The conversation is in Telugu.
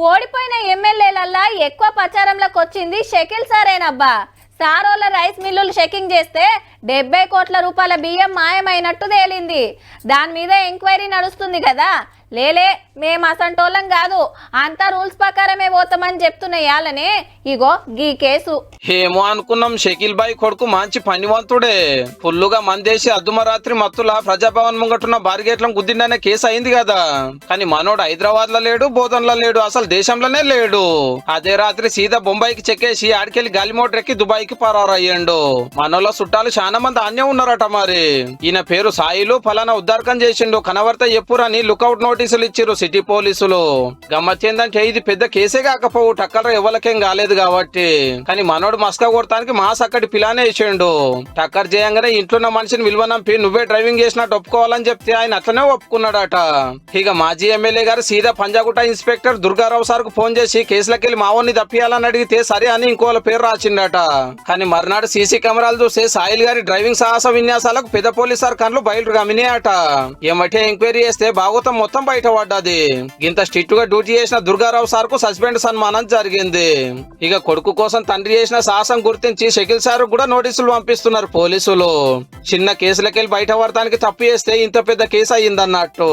ఓడిపోయిన ఎమ్మెల్యేలల్లా ఎక్కువ ప్రచారంలోకి వచ్చింది షకీల్ సారేనబ్బా. సారోల రైస్ మిల్లులు చెకింగ్ చేస్తే 70 కోట్ల రూపాయల బియ్యం మాయమైనట్టు తేలింది. దాని మీద ఎంక్వైరీ నడుస్తుంది కదా. లేలే మేము అసంటోళ్ళం కాదు, అంతా రూల్స్ ప్రకారమే పోతామని చెప్తున్నాయాలనే ఇగో గీ కేసు. ఏమో అనుకున్నాం, షకీల్ బాయ్ కొడుకు మంచి పనివంతుడే. ఫుల్లుగా మందేసి అద్దుమరాత్రి మత్తుల ప్రజాభవన్ ముంగటున్న బారిగేట్లను గుద్దిండనే కేసు అయింది కదా. కానీ మనోడు హైదరాబాద్ లో లేడు, బోధన్లో లేడు, అసలు దేశంలోనే లేడు. అదే రాత్రి సీదా బొంబాయికి చెక్కేసి ఆడికెళ్ళి గాలి మోటార్ ఎక్కి దుబాయ్కి పరారయ్యాడు. మనోళ్ళ చుట్టాలు చాలా మంది అన్నే ఉన్నారట. మరి ఈయన పేరు సాయిలు, ఫలానా ఉద్దారకం చేసిండు, కనవర్త ఎప్పురని లుకౌట్ నోటీసులు ఇచ్చిరు సిటీ పోలీసులు. గమ్మచ్చేందంటే ఇది పెద్ద కేసే కాకపోవు, టక్కర్ ఎవరికేం కాలేదు కాబట్టి. కానీ మనోడు మస్కా కొడతానికి మాస్ అక్కడి పిలానే వేసిండు. టక్కర్ చేయంగానే ఇంట్లో ఉన్న మనిషిని విలువనంపి నువ్వే డ్రైవింగ్ చేసినట్టు ఒప్పుకోవాలని చెప్తే ఆయన అట్లనే ఒప్పుకున్నాడట. ఇక మాజీ ఎమ్మెల్యే గారు సీదా పంజాగుట్ట ఇన్స్పెక్టర్ దుర్గారావు సార్ కు ఫోన్ చేసి కేసులకెళ్లి మావోని తప్పియాలని అడిగితే సరే అని ఇంకోళ్ళ పేరు రాసిండట. కానీ మర్నాడు సీసీ కెమెరాలు చూస్తే సాయిల్ గారి డ్రైవింగ్ సాహస విన్యాసాలకు పెద్ద పోలీసార్ కన్లు బయలు గమినాయట. ఏమంటే ఎంక్వైరీ చేస్తే భాగవతం మొత్తం బయట పడ్డది. ఇంత స్ట్రిక్ట్ గా డ్యూటీ చేసిన దుర్గారావు సార్ కు సస్పెండ్ సన్మానం జరిగింది. ఇక కొడుకు కోసం తండ్రి చేసిన సాహసం గుర్తించి షకీల్ సార్ కూడా నోటీసులు పంపిస్తున్నారు పోలీసులు. చిన్న కేసులకెళ్ళి బయట పడటానికి తప్పు చేస్తే ఇంత పెద్ద కేసు అయ్యిందన్నట్టు.